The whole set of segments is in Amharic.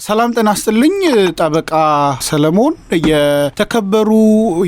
ሰላም ጤና ይስጥልኝ ጠበቃ ሰለሞን የተከበሩ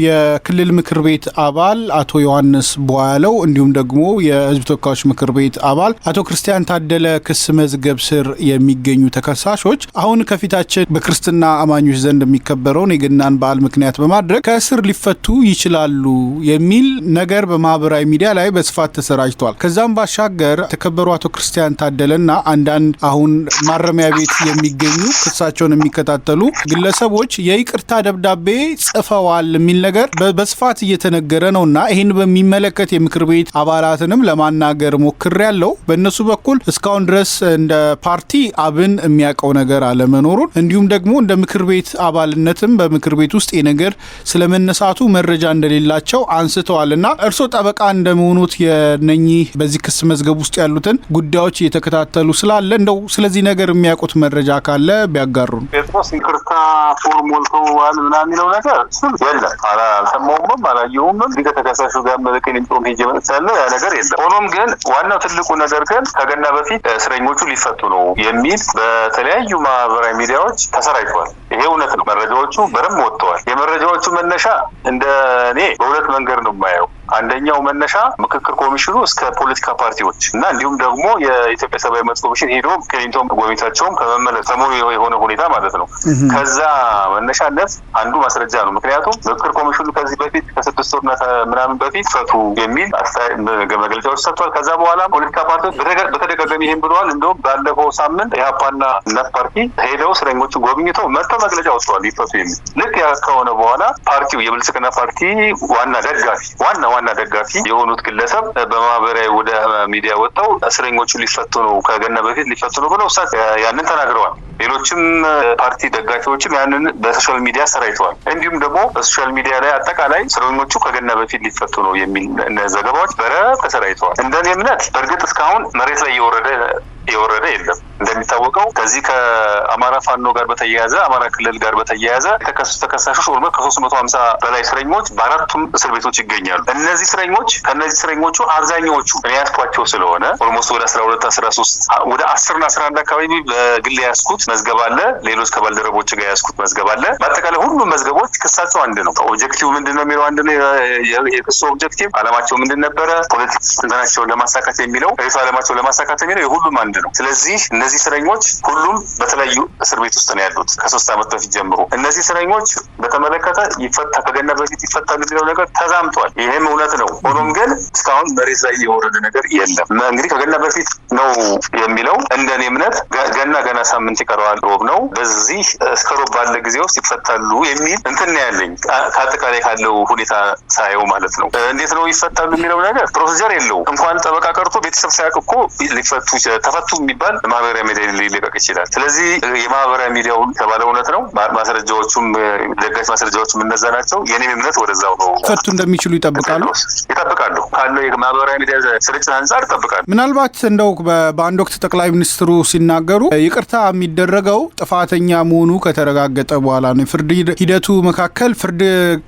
የክልል ምክር ቤት አባል አቶ ዮሐንስ ቧያለው እንዲሁም ደግሞ የህዝብ ተወካዮች ምክር ቤት አባል አቶ ክርስቲያን ታደለ ክስ መዝገብ ስር የሚገኙ ተከሳሾች አሁን ከፊታችን በክርስትና አማኞች ዘንድ የሚከበረውን የገናን በዓል ምክንያት በማድረግ ከእስር ሊፈቱ ይችላሉ የሚል ነገር በማህበራዊ ሚዲያ ላይ በስፋት ተሰራጭቷል። ከዛም ባሻገር የተከበሩ አቶ ክርስቲያን ታደለና አንዳንድ አሁን ማረሚያ ቤት የሚገኙ ክሳቸውን የሚከታተሉ ግለሰቦች የይቅርታ ደብዳቤ ጽፈዋል የሚል ነገር በስፋት እየተነገረ ነውና ይሄን በሚመለከት የምክር ቤት አባላትንም ለማናገር ሞክሬያለሁ። በእነሱ በኩል እስካሁን ድረስ እንደ ፓርቲ አብን የሚያውቀው ነገር አለመኖሩን እንዲሁም ደግሞ እንደ ምክር ቤት አባልነትም በምክር ቤት ውስጥ የነገር ስለመነሳቱ መረጃ እንደሌላቸው አንስተዋልና እርሶ ጠበቃ እንደመሆኑት የነኚህ በዚህ ክስ መዝገብ ውስጥ ያሉትን ጉዳዮች እየተከታተሉ ስላለ እንደው ስለዚህ ነገር የሚያውቁት መረጃ ካለ ቢያጋሩን። ጴጥሮስ ይቅርታ ፎርም ሞልተዋል ምናምን የሚለው ነገር የለም። አልሰማሁም አላየሁም። እንግዲህ ተከሳሹ ጋር መለከኝም ሄጄ መጥቻለሁ። ያ ነገር የለም። ሆኖም ግን ዋናው ትልቁ ነገር ግን ከገና በፊት እስረኞቹ ሊፈቱ ነው የሚል በተለያዩ ማህበራዊ ሚዲያዎች ተሰራጭቷል። ይሄ እውነት ነው። መረጃዎቹ በደንብ ወጥተዋል። የመረጃዎቹ መነሻ እንደ እኔ በሁለት መንገድ ነው የማየው። አንደኛው መነሻ ምክክር ኮሚሽኑ እስከ ፖለቲካ ፓርቲዎች እና እንዲሁም ደግሞ የኢትዮጵያ ሰብአዊ መብት ኮሚሽን ሄዶ ክሊንቶን ጎብኝታቸውም ከመመለስ ሰሞኑ የሆነ ሁኔታ ማለት ነው። ከዛ መነሻነት አንዱ ማስረጃ ነው። ምክንያቱም ምክክር ኮሚሽኑ ከዚህ በፊት ከ6 ወር ምናምን በፊት ፈቱ የሚል መግለጫዎች ሰጥቷል። ከዛ በኋላ ፖለቲካ ፓርቲዎች በተደጋጋሚ ይሄን ብለዋል። እንደውም ባለፈው ሳምንት ኢህአፓና እናት ፓርቲ ሄደው እስረኞቹን ጎብኝተው መጥተው መግለጫ ወጥተዋል ይፈቱ የሚል። ልክ ያ ከሆነ በኋላ ፓርቲው የብልጽግና ፓርቲ ዋና ደጋፊ የሆኑት ግለሰብ በማህበራዊ ወደ ሚዲያ ወጣው እስረኞቹ ሊፈቱ ነው ከገና በፊት ሊፈቱ ነው ብለው ያንን ተናግረዋል። ሌሎችም ፓርቲ ደጋፊዎችም ያንን በሶሻል ሚዲያ ሰራይተዋል። እንዲሁም ደግሞ በሶሻል ሚዲያ ላይ አጠቃላይ እስረኞቹ ከገና በፊት ሊፈቱ ነው የሚል ዘገባዎች ተሰራይተዋል። እንደኔ እምነት በእርግጥ እስካሁን መሬት ላይ የወረደ የለም። እንደሚታወቀው ከዚህ ከአማራ ፋኖ ጋር በተያያዘ አማራ ክልል ጋር በተያያዘ ተከሳሾች ወርመ ከ350 በላይ እስረኞች በአራቱም እስር ቤቶች ይገኛሉ። እነዚህ እስረኞች ከነዚህ እስረኞቹ አብዛኛዎቹ እኔ ያስኳቸው ስለሆነ ኦልሞስት ወደ 12 13 ወደ 10 እና 11 አካባቢ በግል ያስኩት መዝገብ አለ። ሌሎች ከባልደረቦች ጋር ያስኩት መዝገብ አለ። በአጠቃላይ ሁሉም መዝገቦች ክሳቸው አንድ ነው። ኦብጀክቲቭ ምንድነው የሚለው አንድ ነው። የክሱ ኦብጀክቲቭ አላማቸው ምንድን ነበረ? ፖለቲካ ስልጣናቸውን ለማሳካት የሚለው አላማቸውን ለማሳካት የሚለው የሁሉም አንድ ነው። ስለዚህ እነዚህ እስረኞች ሁሉም በተለያዩ እስር ቤት ውስጥ ነው ያሉት ከ3 ዓመት በፊት ጀምሮ። እነዚህ እስረኞች በተመለከተ ከገና በፊት ይፈታሉ የሚለው ነገር ተዛምቷል። ይሄም እውነት ነው። ሆኖም ግን እስካሁን መሬት ላይ የወረደ ነገር የለም። እንግዲህ ከገና በፊት ነው የሚለው እንደኔ እምነት ገና ሳምንት ይቀረዋል። ሮብ ነው። በዚህ እስከ ሮብ ባለ ጊዜ ውስጥ ይፈታሉ የሚል እንትን ያለኝ ከአጠቃላይ ካለው ሁኔታ ሳየው ማለት ነው። እንዴት ነው ይፈታሉ የሚለው ነገር ፕሮሲጀር የለው። እንኳን ጠበቃ ቀርቶ ቤተሰብ ሳያውቅ እኮ ተፈቱ የሚባል ማህበራዊ ሚዲያ ሊለቀቅ ይችላል። ስለዚህ የማህበራዊ ሚዲያው ተባለ እውነት ነው። ማስረጃዎቹም ደጋፊ ማስረጃዎችም እነዛ ናቸው። የኔም እምነት ወደዛው ነው። ፈቱ እንደሚችሉ ይጠብቃሉ ካለው የማህበራዊ ሚዲያ ስርጭት አንጻር ይጠብቃሉ። ምናልባት እንደው በአንድ ወቅት ጠቅላይ ሚኒስትሩ ሲናገሩ ይቅርታ የሚደረገው ጥፋተኛ መሆኑ ከተረጋገጠ በኋላ ነው። የፍርድ ሂደቱ መካከል ፍርድ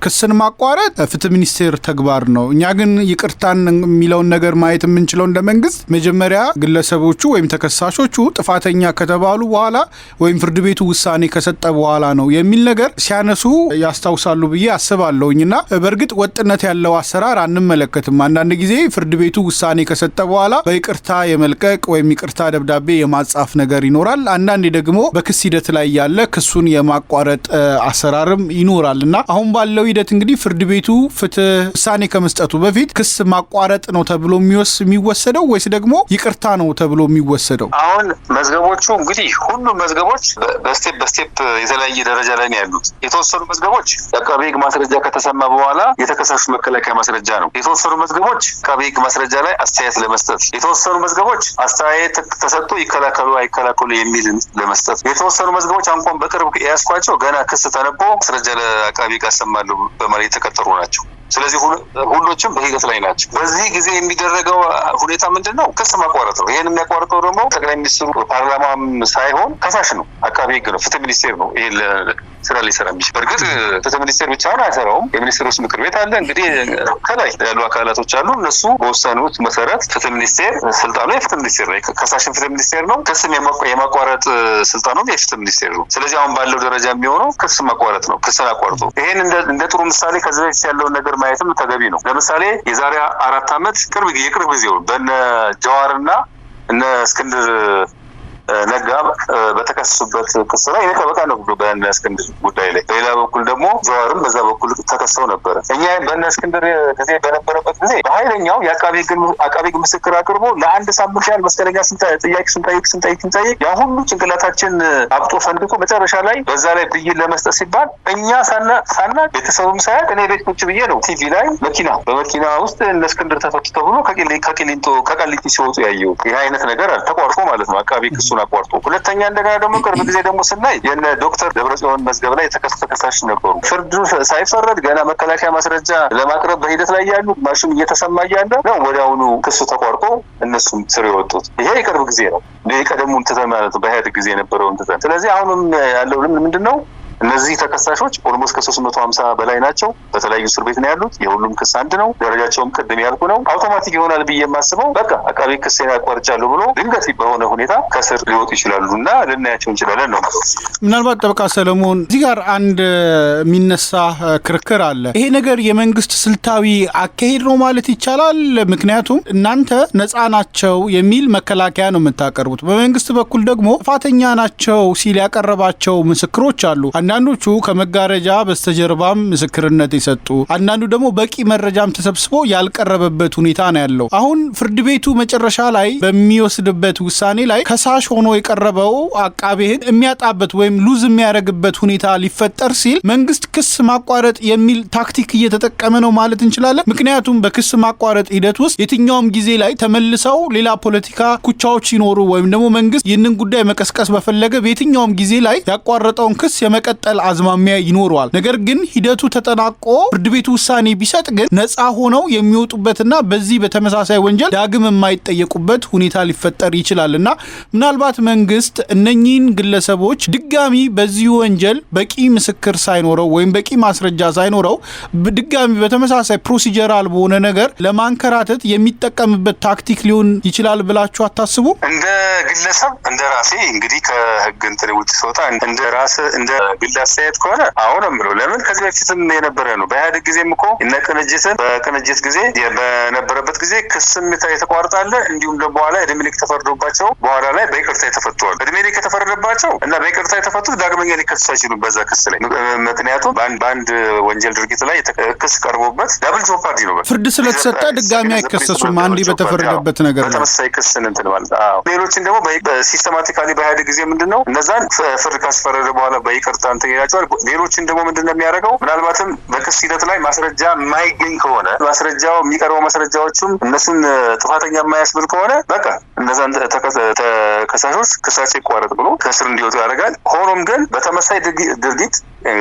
ክስን ማቋረጥ ፍትህ ሚኒስቴር ተግባር ነው። እኛ ግን ይቅርታን የሚለውን ነገር ማየት የምንችለው እንደ መንግስት መጀመሪያ ግለሰቦቹ ወይም ተከሳሾቹ ጥፋተኛ ከተባሉ በኋላ ወይም ፍርድ ቤቱ ውሳኔ ከሰጠ በኋላ ነው የሚል ነገር ሲያነሱ ያስታውሳሉ ብዬ አስባለሁኝና በእርግጥ ወጥነት ያለው አሰራር አንመለከትም። አንዳንድ ጊዜ ፍርድ ቤቱ ውሳኔ ከሰጠ በኋላ በይቅርታ የመልቀቅ ወይም ይቅርታ ደብዳቤ የማጻፍ ነገር ይኖራል። አንዳንዴ ደግሞ በክስ ሂደት ላይ ያለ ክሱን የማቋረጥ አሰራርም ይኖራልና አሁን ባለው ሂደት እንግዲህ ፍርድ ቤቱ ፍትህ ውሳኔ ከመስጠቱ በፊት ክስ ማቋረጥ ነው ተብሎ የሚወሰደው ወይስ ደግሞ ይቅርታ ነው ተብሎ የሚወሰደው? አሁን መዝገቦቹ እንግዲህ ሁሉም መዝገቦች በስቴፕ የተለያየ ደረጃ ላይ ነው ያሉት። የተወሰኑ መዝገቦች አቃቤ ሕግ ማስረጃ ከተሰማ በኋላ የተከሳሹ መከላከያ ማስረጃ ነው። የተወሰኑ መዝገቦች አቃቤ ሕግ ማስረጃ ላይ አስተያየት ለመስጠት፣ የተወሰኑ መዝገቦች አስተያየት ተሰጥቶ ይከላከሉ አይከላከሉ የሚል ለመስጠት፣ የተወሰኑ መዝገቦች እንኳን በቅርብ ያስኳቸው ገና ክስ ተነቦ ማስረጃ ለአቃቤ ሕግ አሰማለሁ በማለት የተቀጠሩ ናቸው። ስለዚህ ሁሎችም በሂደት ላይ ናቸው። በዚህ ጊዜ የሚደረገው ሁኔታ ምንድን ነው? ክስ ማቋረጥ ነው። ይሄን የሚያቋርጠው ደግሞ ጠቅላይ ሚኒስትሩ ፓርላማም ሳይሆን ከሳሽ ነው፣ አቃቤ ሕግ ነው፣ ፍትህ ሚኒስቴር ነው ይሄን ስራ ሊሰራ የሚችል። በእርግጥ ፍትህ ሚኒስቴር ብቻውን አይሰራውም። የሚኒስትሮች ምክር ቤት አለ። እንግዲህ ከላይ ያሉ አካላቶች አሉ። እነሱ በወሰኑት መሰረት ፍትህ ሚኒስቴር ስልጣኑ የፍትህ ሚኒስቴር ነው። ከሳሽን ፍትህ ሚኒስቴር ነው። ክስም የማቋረጥ ስልጣኑ የፍትህ ሚኒስቴር ነው። ስለዚህ አሁን ባለው ደረጃ የሚሆነው ክስ ማቋረጥ ነው። ክስን አቋርጦ ይሄን እንደ ጥሩ ምሳሌ ከዚህ በፊት ያለውን ነገር ማየትም ተገቢ ነው። ለምሳሌ የዛሬ 4 ዓመት የቅርብ ጊዜው በነ ጀዋርና እነ እስክንድር ነጋ በተከሰሱበት ክስ ላይ እኔ ጠበቃ ነው በእነ እስክንድር ጉዳይ ላይ። በሌላ በኩል ደግሞ ጀዋርም በዛ በኩል ተከሰው ነበር። እኛ በእነ እስክንድር ጊዜ በነበረበት ጊዜ በኃይለኛው የአቃቤ ሕግ ምስክር አቅርቦ ለአንድ ሳምንት ያህል መስቀለኛ ጥያቄ ስንጠይቅ ያ ሁሉ ጭንቅላታችን አብጦ ፈንድቆ መጨረሻ ላይ በዛ ላይ ብይን ለመስጠት ሲባል እኛ ሳና ቤተሰቡም ሳያቅ እኔ ቤት ቁጭ ብዬ ነው ቲቪ ላይ በመኪና ውስጥ እነ እስክንድር ተፈቱ ተብሎ ከቃሊቲ ሲወጡ ያየው። ይህ አይነት ነገር ተቋርጦ ማለት ነው አቃቤ ክሱን አቋርጦ። ሁለተኛ እንደገና ደግሞ ቅርብ ጊዜ ደግሞ ስናይ የነ ዶክተር ደብረጽዮን መዝገብ ላይ ተከሳሽ ነበሩ። ፍርዱ ሳይፈረድ ገና መከላከያ ማስረጃ ለማቅረብ በሂደት ላይ ያሉ ማሽን እየተሰማ እያለ ነው ወዲያውኑ ክሱ ተቋርጦ እነሱም ስር የወጡት። ይሄ የቅርብ ጊዜ ነው። ቀደሙን ትተን ማለት ነው በኢህአዴግ ጊዜ የነበረውን ትተን። ስለዚህ አሁንም ያለው ምንድን ነው? እነዚህ ተከሳሾች ኦልሞስት ከ350 በላይ ናቸው። በተለያዩ እስር ቤት ነው ያሉት። የሁሉም ክስ አንድ ነው። ደረጃቸውም ቅድም ያልኩ ነው። አውቶማቲክ ይሆናል ብዬ የማስበው በቃ አቃቤ ክሴን አቋርጫለሁ ብሎ ድንገት በሆነ ሁኔታ ከስር ሊወጡ ይችላሉ እና ልናያቸው እንችላለን ነው። ምናልባት ጠበቃ ሰለሞን እዚህ ጋር አንድ የሚነሳ ክርክር አለ። ይሄ ነገር የመንግስት ስልታዊ አካሄድ ነው ማለት ይቻላል? ምክንያቱም እናንተ ነፃ ናቸው የሚል መከላከያ ነው የምታቀርቡት። በመንግስት በኩል ደግሞ ጥፋተኛ ናቸው ሲል ያቀረባቸው ምስክሮች አሉ። አንዳንዶቹ ከመጋረጃ በስተጀርባም ምስክርነት የሰጡ፣ አንዳንዱ ደግሞ በቂ መረጃም ተሰብስቦ ያልቀረበበት ሁኔታ ነው ያለው። አሁን ፍርድ ቤቱ መጨረሻ ላይ በሚወስድበት ውሳኔ ላይ ከሳሽ ሆኖ የቀረበው አቃቤ ሕግ የሚያጣበት ወይም ሉዝ የሚያደርግበት ሁኔታ ሊፈጠር ሲል መንግስት ክስ ማቋረጥ የሚል ታክቲክ እየተጠቀመ ነው ማለት እንችላለን። ምክንያቱም በክስ ማቋረጥ ሂደት ውስጥ የትኛውም ጊዜ ላይ ተመልሰው ሌላ ፖለቲካ ኩቻዎች ሲኖሩ ወይም ደግሞ መንግስት ይህንን ጉዳይ መቀስቀስ በፈለገ በየትኛውም ጊዜ ላይ ያቋረጠውን ክስ የመቀጠል አዝማሚያ ይኖረዋል። ነገር ግን ሂደቱ ተጠናቆ ፍርድ ቤቱ ውሳኔ ቢሰጥ ግን ነፃ ሆነው የሚወጡበትና በዚህ በተመሳሳይ ወንጀል ዳግም የማይጠየቁበት ሁኔታ ሊፈጠር ይችላል እና ምናልባት መንግስት እነኚህን ግለሰቦች ድጋሚ በዚህ ወንጀል በቂ ምስክር ሳይኖረው ወይም በቂ ማስረጃ ሳይኖረው ድጋሚ በተመሳሳይ ፕሮሲጀራል በሆነ ነገር ለማንከራተት የሚጠቀምበት ታክቲክ ሊሆን ይችላል ብላችሁ አታስቡ? እንደ ግለሰብ እንደ ራሴ እንግዲህ ከህግ እንትን ውጭ ስወጣ እንደ ራስ እንደ ግል አስተያየት ከሆነ አሁን ምለው ለምን ከዚህ በፊትም የነበረ ነው። በኢህአዴግ ጊዜም እኮ እነ ቅንጅትን በቅንጅት ጊዜ በነበረበት ጊዜ ክስም የተቋርጣለ እንዲሁም ደግሞ በኋላ እድሜ ልክ ተፈርዶባቸው በኋላ ላይ በይቅርታ የተፈቷል። እድሜ ልክ የተፈረደባቸው እና በይቅርታ የተፈቱት ዳግመኛ ሊከሰሱ አይችሉም በዛ ክስ ላይ። ምክንያቱም በአንድ ወንጀል ድርጊት ላይ ክስ ቀርቦበት ዳብል ጆፓርዲ ነው። ፍርድ ስለተሰጠ ድጋሚ አይከሰሱም። አንዴ በተፈረደበት ነገር ነው በተመሳሳይ ክስ እንትን ማለት። ሌሎችን ደግሞ ሲስተማቲካሊ በኢህአዴግ ጊዜ ምንድነው እነዛን ፍርድ ካስፈረደ በኋላ በይቅርታ እንትን ይላቸዋል። ሌሎችን ደግሞ ምንድነው የሚያደርገው? ምናልባትም በክስ ሂደት ላይ ማስረጃ የማይገኝ ከሆነ ማስረጃው የሚቀርበው ማስረጃዎችም እነሱን ጥፋተኛ የማያስብል ከሆነ በቃ እነዛን ተከሳሾች ክሳቸው ይቋረጥ ብሎ ከስር እንዲወጡ ያደርጋል። ሆኖም ግን በተመሳሳይ ድርጊት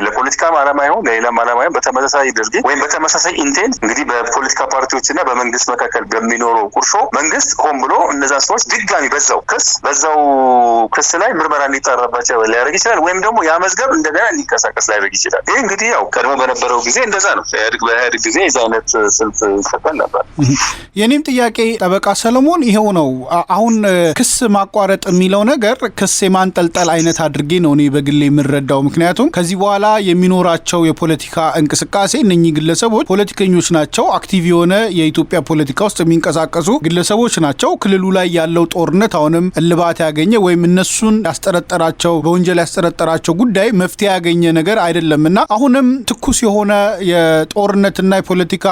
ለፖለቲካም ዓላማ ይሁን ለሌላም ዓላማ ይሁን በተመሳሳይ ድርጊት ወይም በተመሳሳይ ኢንቴንት እንግዲህ በፖለቲካ ፓርቲዎችና በመንግስት መካከል በሚኖረው ቁርሾ መንግስት ሆን ብሎ እነዛን ሰዎች ድጋሚ በዛው ክስ ላይ ምርመራ እንዲጣራባቸው ሊያደርግ ይችላል። ወይም ደግሞ ያ መዝገብ እንደገና እንዲንቀሳቀስ ሊያደርግ ይችላል። ይህ እንግዲህ ያው ቀድሞ በነበረው ጊዜ እንደዛ ነው። በኢህአዴግ ጊዜ የዛ አይነት ስልት ይከተል ነበር። የኔም ጥያቄ ጠበቃ ሰለሞን ይሄው ነው። አሁን ክስ ማቋረጥ የሚለው ነገር ክስ የማንጠልጠል አይነት አድርጌ ነው እኔ በግሌ የምረዳው። ምክንያቱም ከዚህ በኋላ የሚኖራቸው የፖለቲካ እንቅስቃሴ እነኚህ ግለሰቦች ፖለቲከኞች ናቸው። አክቲቭ የሆነ የኢትዮጵያ ፖለቲካ ውስጥ የሚንቀሳቀሱ ግለሰቦች ናቸው። ክልሉ ላይ ያለው ጦርነት አሁንም እልባት ያገኘ ወይም እነሱን ያስጠረጠራቸው በወንጀል ያስጠረጠራቸው ጉዳይ መፍትሄ ያገኘ ነገር አይደለም እና አሁንም ትኩስ የሆነ የጦርነትና የፖለቲካ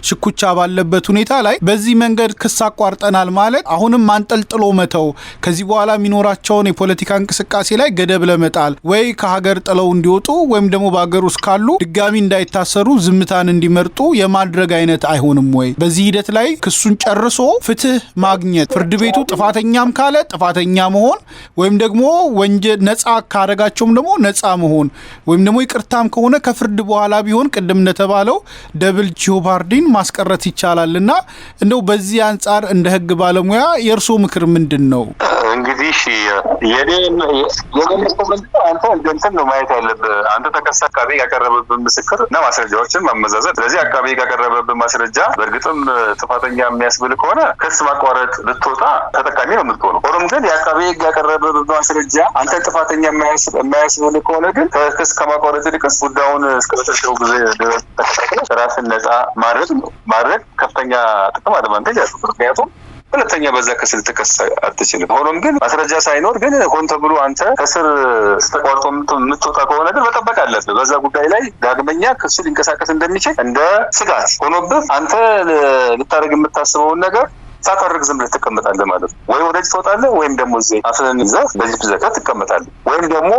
ሽኩቻ ባለበት ሁኔታ ላይ በዚህ መንገድ ክስ አቋርጠናል ማለት አሁንም አንጠልጥሎ መተው ከዚህ በኋላ የሚኖራቸውን የፖለቲካ እንቅስቃሴ ላይ ገደብ ለመጣል ወይ ከሀገር ጥለው እንዲወጡ ወይም ደግሞ በሀገር ውስጥ ካሉ ድጋሚ እንዳይታሰሩ ዝምታን እንዲመርጡ የማድረግ አይነት አይሆንም ወይ? በዚህ ሂደት ላይ ክሱን ጨርሶ ፍትህ ማግኘት ፍርድ ቤቱ ጥፋተኛም ካለ ጥፋተኛ መሆን ወይም ደግሞ ወንጀል ነጻ ካረጋቸውም ደግሞ ነጻ መሆን ወይም ደግሞ ይቅርታም ከሆነ ከፍርድ በኋላ ቢሆን ቅድም እንደተባለው ደብል ጂኦፓርዲን ማስቀረት ይቻላልና እንደው በዚህ አንጻር እንደ ህግ ባለሙያ የእርሶ ምክር ምንድን ነው? እንግዲህ የኔ ኮሜንት አንተ እንትን ነው ማየት ያለብህ። አንተ ተከሳሽ አቃቤ ያቀረበብን ምስክር እና ማስረጃዎችን ማመዛዘን። ስለዚህ አቃቤ ያቀረበብን ማስረጃ በእርግጥም ጥፋተኛ የሚያስብል ከሆነ ክስ ማቋረጥ ልትወጣ ተጠቃሚ ነው የምትሆነው። ሆኖም ግን የአቃቤ ያቀረበብን ማስረጃ አንተን ጥፋተኛ የማያስብል ከሆነ ግን ክስ ከማቋረጥ ይልቅስ ጉዳዩን እስከመጨረሻው ጊዜ ራስን ነጻ ማድረግ ከፍተኛ ጥቅም አድቫንቴጅ አለው። ምክንያቱም ሁለተኛ በዛ ክስ ልትከስ አትችልም። ሆኖም ግን ማስረጃ ሳይኖር ግን ሆን ተብሎ አንተ ከስር ተቋርጦ የምትወጣ ከሆነ ግን መጠበቅ አለብህ። በዛ ጉዳይ ላይ ዳግመኛ ክሱ ሊንቀሳቀስ እንደሚችል እንደ ስጋት ሆኖብህ አንተ ልታደርግ የምታስበውን ነገር ሳታደርግ ዝም ብለህ ትቀመጣለህ ማለት ነው። ወይ ወደዚህ ትወጣለህ ወይም ደግሞ እዚህ አፍህን ይዘህ በዚህ ብዘጋ ትቀመጣለህ። ወይም ደግሞ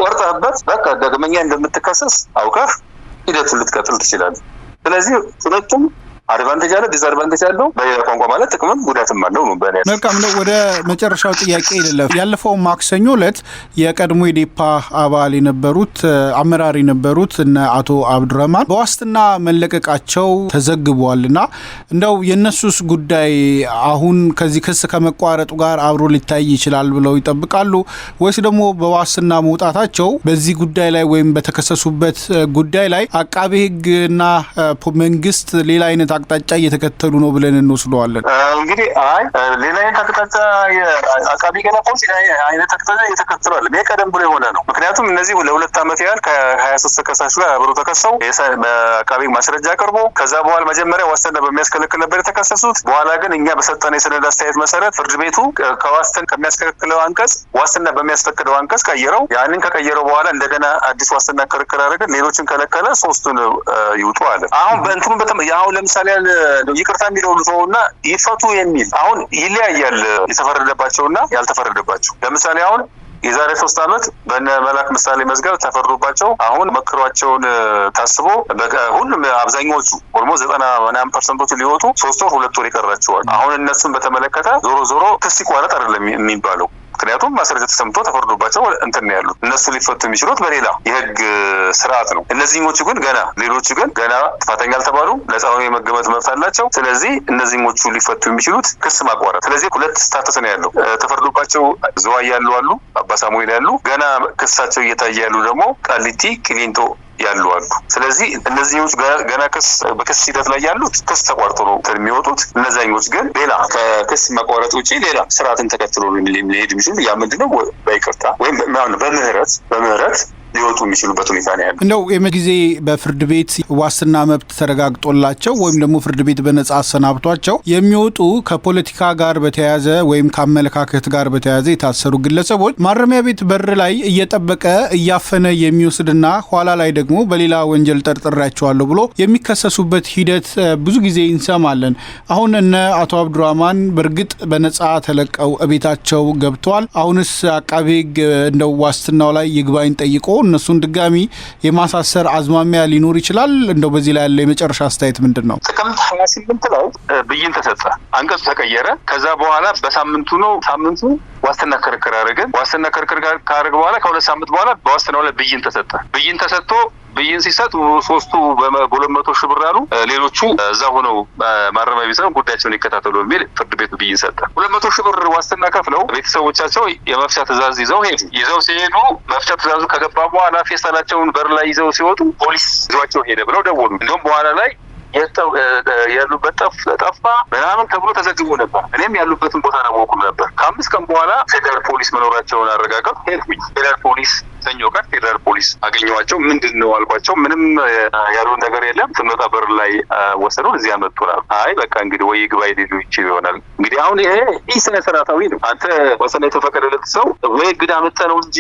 ቆርጠህበት በቃ ዳግመኛ እንደምትከሰስ አውቀህ ሂደቱን ልትቀጥል ትችላለህ። ስለዚህ ሁለቱም አድቫንቴጅ አለ፣ ዲስአድቫንቴጅ አለው። በሌላ ቋንቋ ማለት ጥቅምም ጉዳትም አለው ነው። መልካም ነው። ወደ መጨረሻው ጥያቄ ይለፍ። ያለፈው ማክሰኞ ዕለት የቀድሞ ኢዴፓ አባል የነበሩት አመራር የነበሩት እነ አቶ አብዱረህማን በዋስትና መለቀቃቸው ተዘግቧልና እንደው የነሱስ ጉዳይ አሁን ከዚህ ክስ ከመቋረጡ ጋር አብሮ ሊታይ ይችላል ብለው ይጠብቃሉ ወይስ ደግሞ በዋስትና መውጣታቸው በዚህ ጉዳይ ላይ ወይም በተከሰሱበት ጉዳይ ላይ አቃቤ ሕግና መንግስት ሌላ አይነት አቅጣጫ እየተከተሉ ነው ብለን እንወስደዋለን? እንግዲህ ሌላ አይነት አቅጣጫ አቃቤ ገና ፖሊስ አይነት አቅጣጫ እየተከተሉ አለ። ይሄ ቀደም ብሎ የሆነ ነው። ምክንያቱም እነዚህ ለ2 ዓመት ያህል ከ23 ተከሳሾች ጋር አብሮ ተከሰው አቃቤ ማስረጃ አቅርቦ ከዛ በኋላ መጀመሪያ ዋስትና በሚያስከለክል ነበር የተከሰሱት። በኋላ ግን እኛ በሰጠነው የሰነድ አስተያየት መሰረት ፍርድ ቤቱ ከዋስትና ከሚያስከለክለው አንቀጽ ዋስትና በሚያስፈቅደው አንቀጽ ቀየረው። ያንን ከቀየረው በኋላ እንደገና አዲስ ዋስትና ክርክር አደረገ። ሌሎችን ከለከለ። 3ቱን ይውጡ አለ። አሁን በእንትኑ አሁን ለምሳሌ ይቅርታ የሚለው ልተውና ይፈቱ የሚል አሁን ይለያያል። የተፈረደባቸውና ያልተፈረደባቸው ለምሳሌ አሁን የዛሬ 3 ዓመት በእነ መላክ ምሳሌ መዝገብ ተፈርዶባቸው አሁን መክሯቸውን ታስቦ ሁሉም አብዛኛዎቹ ኦልሞስት 90% ሊወጡ 3 ወር 2 ወር ይቀራቸዋል። አሁን እነሱን በተመለከተ ዞሮ ክስ ይቋረጥ አይደለም የሚባለው። ምክንያቱም ማስረጃ ተሰምቶ ተፈርዶባቸው እንትን ያሉት እነሱ ሊፈቱ የሚችሉት በሌላ የህግ ስርዓት ነው። እነዚህኞቹ ግን ሌሎቹ ግን ገና ጥፋተኛ አልተባሉ ነፃ ሆነው የመገመት መብት አላቸው። ስለዚህ እነዚህኞቹ ሊፈቱ የሚችሉት ክስ ማቋረጥ። ስለዚህ 2 ስታተስ ነው ያለው። ተፈርዶባቸው ዝዋይ ያሉ አሉ፣ አባ ሳሙኤል ያሉ፣ ገና ክሳቸው እየታየ ያሉ ደግሞ ቃሊቲ ቂሊንጦ ያሉ አሉ። ስለዚህ እነዚህኞች ገና በክስ ሂደት ላይ ያሉት ክስ ተቋርጦ ነው የሚወጡት። እነዛኞች ግን ሌላ ከክስ መቋረጥ ውጪ ሌላ ስርዓትን ተከትሎ ሊሄድ የሚችሉ ያ ምንድነው በይቅርታ ወይም በምህረት ሊወጡ የሚችሉበት ሁኔታ ነው ያለው። እንደው ጊዜ በፍርድ ቤት ዋስትና መብት ተረጋግጦላቸው ወይም ደግሞ ፍርድ ቤት በነጻ አሰናብቷቸው የሚወጡ ከፖለቲካ ጋር በተያያዘ ወይም ከአመለካከት ጋር በተያያዘ የታሰሩ ግለሰቦች ማረሚያ ቤት በር ላይ እየጠበቀ እያፈነ የሚወስድና ኋላ ላይ ደግሞ በሌላ ወንጀል ጠርጥሬያቸዋለሁ ብሎ የሚከሰሱበት ሂደት ብዙ ጊዜ እንሰማለን። አሁን እነ አቶ አብዱረህማን በእርግጥ በነጻ ተለቀው ቤታቸው ገብተዋል። አሁንስ አቃቤ ሕግ እንደው ዋስትናው ላይ ይግባኝ ጠይቆ እነሱን ድጋሚ የማሳሰር አዝማሚያ ሊኖር ይችላል። እንደው በዚህ ላይ ያለው የመጨረሻ አስተያየት ምንድን ነው? ጥቅምት 28 ላይ ብይን ተሰጠ፣ አንቀጹ ተቀየረ። ከዛ በኋላ ሳምንቱ ዋስትና ክርክር አደረግን። ዋስትና ክርክር ካደረግ በኋላ ከ2 ሳምንት በኋላ በዋስትናው ላይ ብይን ተሰጠ። ብይን ሲሰጥ 3ቱ በ200 ሺህ ብር አሉ። ሌሎቹ እዛ ሆነው ማረሚያ ቤት ነው ጉዳያቸውን ይከታተሉ የሚል ፍርድ ቤቱ ብይን ሰጠ። 200 ሺህ ብር ዋስትና ከፍለው ቤተሰቦቻቸው የመፍቻ ትእዛዝ ይዘው ሲሄዱ መፍቻ ትእዛዙ ከገባ በኋላ ፌስታላቸውን በር ላይ ይዘው ሲወጡ ፖሊስ ይዟቸው ሄደ ብለው ደወሉ። እንዲሁም በኋላ ላይ ያሉበት ጠፋ ምናምን ተብሎ ተዘግቦ ነበር። እኔም ያሉበትን ቦታ አላወኩም ነበር። ከ5 ቀን በኋላ ፌደራል ፖሊስ መኖራቸውን አረጋገጥ ሄድኩኝ። ፌደራል ፖሊስ ሰኞ ቀን ፌደራል ፖሊስ አገኘኋቸው። ምንድን ነው አልኳቸው። ምንም ያሉን ነገር የለም። ስንወጣ በር ላይ ወሰዱን፣ እዚህ ያመጡናል። አይ በቃ እንግዲህ ወይ ይግባኝ ሊሉ ይችል ይሆናል። እንግዲህ አሁን ይሄ ስነ ስርዓታዊ ነው። አንተ ዋስትና የተፈቀደለት ሰው ወይ እግድ አመጣህ ነው እንጂ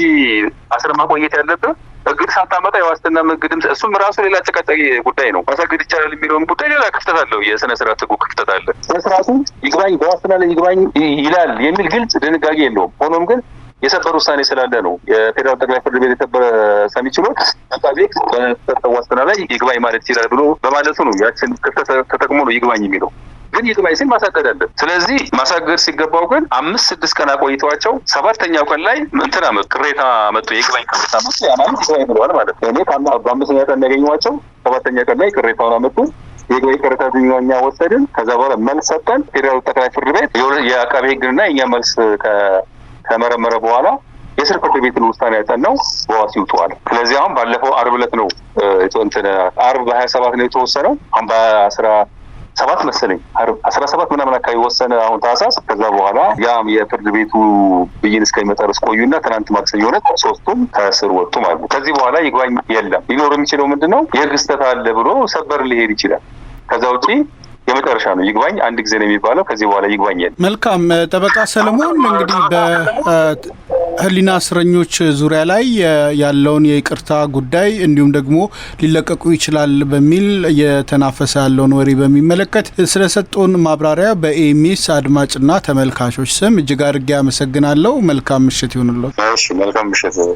አስረ ማቆየት ያለብህ እግድ ሳታመጣ የዋስትና እግድም እሱም ራሱ ሌላ አጨቃጫቂ ጉዳይ ነው። ማሳገድ ይቻላል የሚለውን ጉዳይ ሌላ ክፍተት አለው። የስነ ስርዓት ህጉ ክፍተት አለ። ስነ ስርዓቱ ይግባኝ በዋስትና ላይ ይግባኝ ይላል የሚል ግልጽ ድንጋጌ የለውም። ሆኖም ግን የሰበር ውሳኔ ስላለ ነው የፌዴራል ጠቅላይ ፍርድ ቤት የሰበር ሰሚ ችሎት አቃቤ ሕግ በተሰጠው ዋስትና ላይ ይግባኝ ማለት ይችላል ብሎ በማለቱ ነው ያችን ክፍተት ተጠቅሞ ነው ይግባኝ የሚለው። ግን ይግባኝ ሲል ማሳገድ አለ። ስለዚህ ማሳገድ ሲገባው ግን 5-6 ቀን አቆይተዋቸው 7ኛው ቀን ላይ ቅሬታ መጥቶ የይግባኝ ቅሬታ መጥቶ ያ ማለት ይግባኝ ብለዋል ማለት ነው። እኔ በ5ኛ ቀን ያገኘኋቸው 7ኛ ቀን ላይ ቅሬታውን አመጡ። የይግባኝ ቅሬታ ኛ ወሰድን። ከዛ በኋላ መልስ ሰጠን። ፌዴራል ጠቅላይ ፍርድ ቤት የአቃቤ ሕግና የኛ መልስ ከመረመረ በኋላ የስር ፍርድ ቤትን ውሳኔ ያጸናው በዋስ ይውጣል። ስለዚህ አሁን ባለፈው አርብ ዕለት ነው አርብ በ27 ነው የተወሰነው። አሁን በ17 መሰለኝ 17 ምናምን አካባቢ ወሰነ አሁን ታህሳስ። ከዛ በኋላ ያም የፍርድ ቤቱ ብይን እስከሚመጣ ድረስ ቆዩና ትናንት ማክሰኞ ዕለት ሶስቱም ከእስር ወጡ ማለት ነው። ከዚህ በኋላ ይግባኝ የለም። ሊኖር የሚችለው ምንድነው የህግ ስህተት አለ ብሎ ሰበር ሊሄድ ይችላል። ከዛ ውጪ የመጨረሻ ነው ይግባኝ አንድ ጊዜ ነው የሚባለው። ከዚህ በኋላ ይግባኝ የለም። መልካም ጠበቃ ሰለሞን፣ እንግዲህ በህሊና እስረኞች ዙሪያ ላይ ያለውን የይቅርታ ጉዳይ እንዲሁም ደግሞ ሊለቀቁ ይችላል በሚል የተናፈሰ ያለውን ወሬ በሚመለከት ስለሰጡን ማብራሪያ በኤኤምኤስ አድማጭና ተመልካቾች ስም እጅግ አድርጌ አመሰግናለሁ። መልካም ምሽት ይሁንልዎት። እሺ፣ መልካም ምሽት።